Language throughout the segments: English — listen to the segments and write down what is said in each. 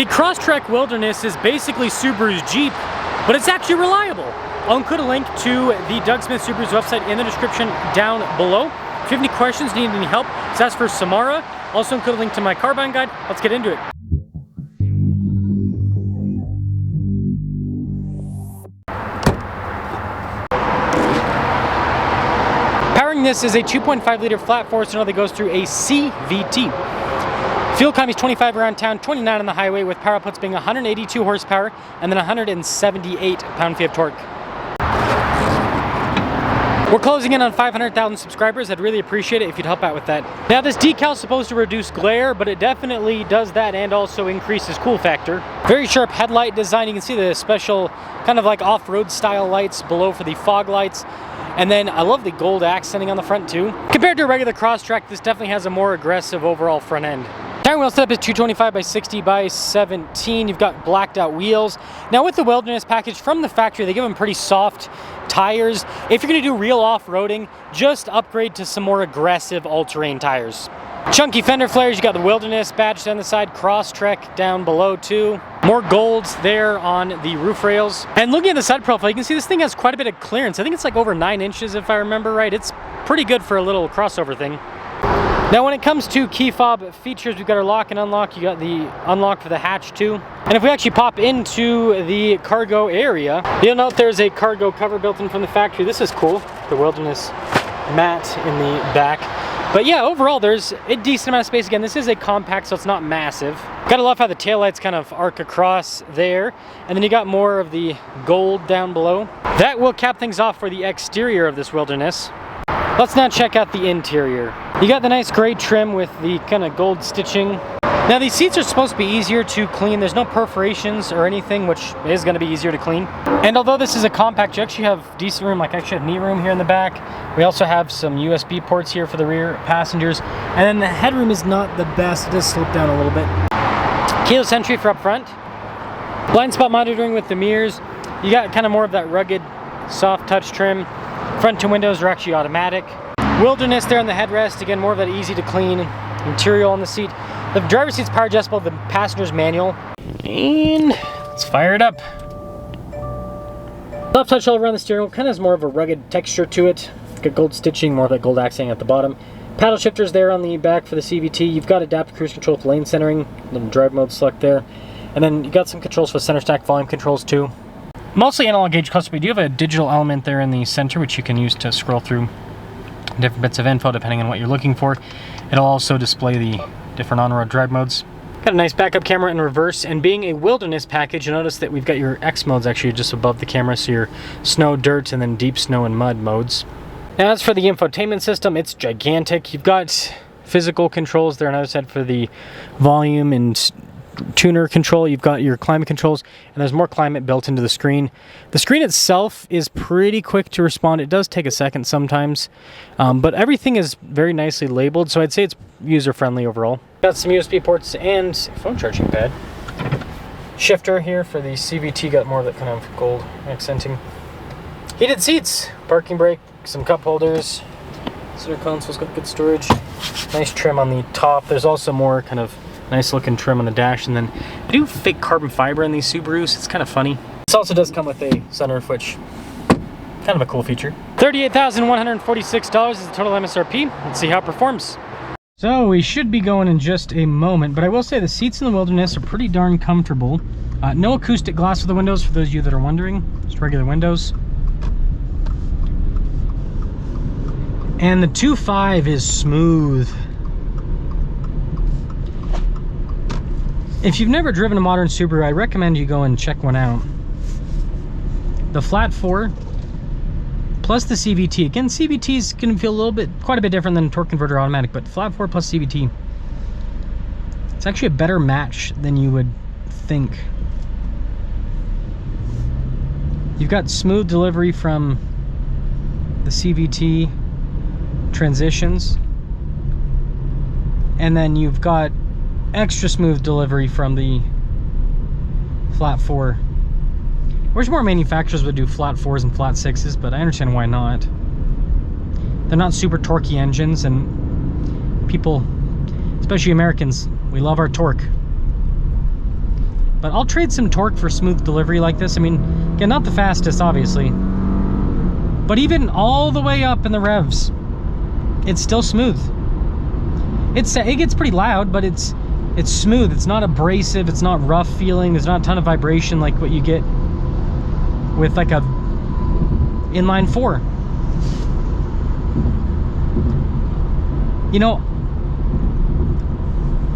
The Crosstrek Wilderness is basically Subaru's Jeep, but it's actually reliable. I'll include a link to the Doug Smith Subaru's website in the description down below. If you have any questions, need any help, just ask for Samara. Also include a link to my car buying guide. Let's get into it. Powering this is a 2.5 liter flat four cylinder that goes through a CVT. Fuel economy is 25 around town, 29 on the highway, with power outputs being 182 horsepower and then 178 pound-feet of torque. We're closing in on 500,000 subscribers. I'd really appreciate it if you'd help out with that. Now, this decal is supposed to reduce glare, but it definitely does that and also increases cool factor. Very sharp headlight design. You can see the special kind of like off-road style lights below for the fog lights. And then I love the gold accenting on the front too. Compared to a regular Crosstrek, this definitely has a more aggressive overall front end. Tire wheel setup is 225 by 60 by 17. You've got blacked out wheels. Now with the Wilderness package from the factory, they give them pretty soft tires. If you're gonna do real off-roading, just upgrade to some more aggressive all-terrain tires. Chunky fender flares, you got the Wilderness badge down the side, Crosstrek down below too. More golds there on the roof rails. And looking at the side profile, you can see this thing has quite a bit of clearance. I think it's like over 9 inches if I remember right. It's pretty good for a little crossover thing. Now when it comes to key fob features, we've got our lock and unlock. You got the unlock for the hatch too. And if we actually pop into the cargo area, you'll note there's a cargo cover built in from the factory. This is cool, the Wilderness mat in the back. But yeah, overall there's a decent amount of space. Again, this is a compact, so it's not massive. Gotta love how the taillights kind of arc across there. And then you got more of the gold down below. That will cap things off for the exterior of this Wilderness. Let's now check out the interior. You got the nice gray trim with the kind of gold stitching. Now these seats are supposed to be easier to clean. There's no perforations or anything, which is going to be easier to clean. And although this is a compact, you actually have decent room. Like I actually have knee room here in the back. We also have some USB ports here for the rear passengers. And then the headroom is not the best. It does slope down a little bit. Keyless entry for up front. Blind spot monitoring with the mirrors. You got kind of more of that rugged, soft touch trim. Front two windows are actually automatic. Wilderness there on the headrest. Again, more of that easy to clean material on the seat. The driver's seat's power adjustable, the passenger's manual. And let's fire it up. Soft touch all around the steering wheel. Kind of has more of a rugged texture to it. Got gold stitching, more of that gold accent at the bottom. Paddle shifters there on the back for the CVT. You've got adaptive cruise control with lane centering. Little drive mode select there. And then you got some controls for center stack volume controls too. Mostly analog gauge cluster, but you do have a digital element there in the center, which you can use to scroll through different bits of info depending on what you're looking for. It'll also display the different on-road drive modes. Got a nice backup camera in reverse, and being a Wilderness package, you'll notice that we've got your X modes actually just above the camera, so your snow, dirt, and then deep snow and mud modes. Now as for the infotainment system, it's gigantic. You've got physical controls there on the other side for the volume and tuner control. You've got your climate controls, and there's more climate built into the screen. The screen itself is pretty quick to respond. It does take a second sometimes, but everything is very nicely labeled, so I'd say it's user-friendly overall. Got some USB ports and phone charging pad. Shifter here for the CVT, got more of that kind of gold accenting. Heated seats, parking brake, some cup holders. Center console's got good storage. Nice trim on the top. There's also more kind of nice looking trim on the dash, and then they do fake carbon fiber in these Subarus. It's kind of funny. This also does come with a sunroof, which kind of a cool feature. $38,146 is the total MSRP. Let's see how it performs. So we should be going in just a moment, but I will say the seats in the Wilderness are pretty darn comfortable. No acoustic glass for the windows, for those of you that are wondering. Just regular windows. And the 2.5 is smooth. If you've never driven a modern Subaru, I recommend you go and check one out. The flat 4 plus the CVT. Again, CVT is going to feel quite a bit different than torque converter automatic, but flat 4 plus CVT, it's actually a better match than you would think. You've got smooth delivery from the CVT transitions, and then you've got extra smooth delivery from the flat 4. Wish more manufacturers would do flat 4s and flat 6s, but I understand why not. They're not super torquey engines, and people, especially Americans, we love our torque. But I'll trade some torque for smooth delivery like this. I mean, again, not the fastest, obviously. But even all the way up in the revs, it's still smooth. It gets pretty loud, but it's smooth. It's not abrasive. It's not rough feeling. There's not a ton of vibration like what you get with like a inline 4. You know,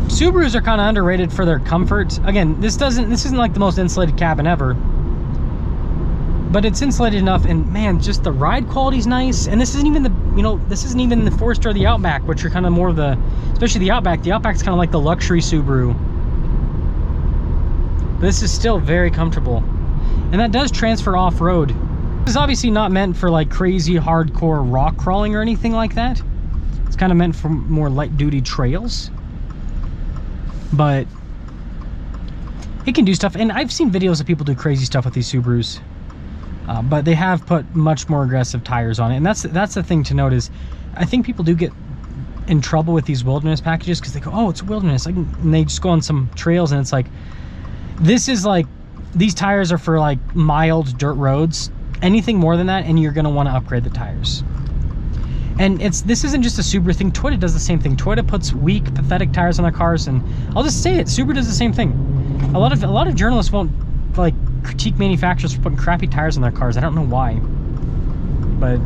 Subarus are kind of underrated for their comfort. Again, this isn't like the most insulated cabin ever, but it's insulated enough, and man, just the ride quality is nice. And this isn't even the Forester or the Outback, which are kind of more of the, especially the Outback. The Outback's kind of like the luxury Subaru. But this is still very comfortable, and that does transfer off-road. This is obviously not meant for like crazy hardcore rock crawling or anything like that. It's kind of meant for more light-duty trails, but it can do stuff. And I've seen videos of people do crazy stuff with these Subarus, but they have put much more aggressive tires on it. And that's the thing to note is, I think people do get in trouble with these wilderness packages because they go, oh, it's wilderness, and they just go on some trails, and it's like, this is like, these tires are for like mild dirt roads. Anything more than that, and you're going to want to upgrade the tires. And this isn't just a Subaru thing. Toyota does the same thing. Toyota puts weak, pathetic tires on their cars, and I'll just say it, Subaru does the same thing. A lot of journalists won't like critique manufacturers for putting crappy tires on their cars. I don't know why, but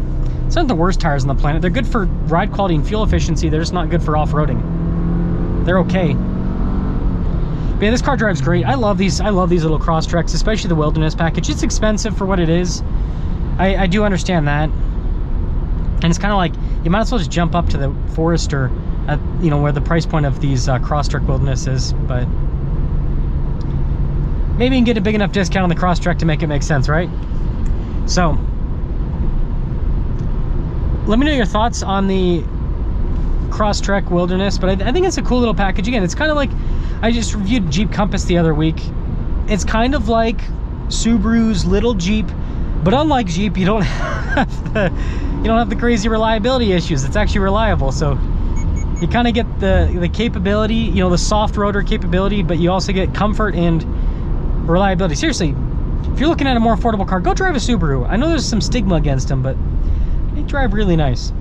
it's not the worst tires on the planet. They're good for ride quality and fuel efficiency. They're just not good for off-roading. They're okay. But yeah, this car drives great. I love these little Crosstreks, especially the Wilderness package. It's expensive for what it is. I do understand that. And it's kind of like, you might as well just jump up to the Forester at, you know, where the price point of these Crosstrek Wilderness is. But maybe you can get a big enough discount on the Crosstrek to make it make sense, right? So let me know your thoughts on the Crosstrek Wilderness. But I think it's a cool little package. Again, it's kind of like, I just reviewed Jeep Compass the other week. It's kind of like Subaru's little Jeep, but unlike Jeep, you don't have the crazy reliability issues. It's actually reliable, so you kind of get the capability, you know, the soft roader capability, but you also get comfort and reliability. Seriously, if you're looking at a more affordable car, go drive a Subaru. I know there's some stigma against them, but they drive really nice.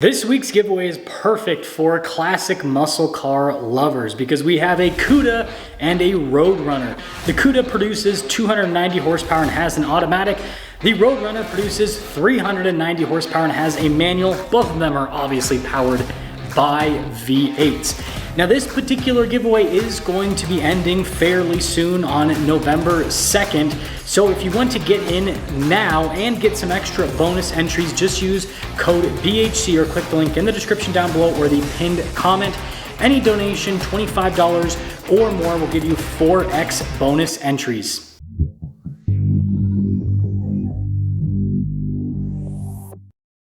This week's giveaway is perfect for classic muscle car lovers because we have a Cuda and a Roadrunner. The Cuda produces 290 horsepower and has an automatic. The Roadrunner produces 390 horsepower and has a manual. Both of them are obviously powered by V8s. Now this particular giveaway is going to be ending fairly soon on November 2nd. So if you want to get in now and get some extra bonus entries, just use code BHC or click the link in the description down below or the pinned comment. Any donation, $25 or more, will give you 4x bonus entries.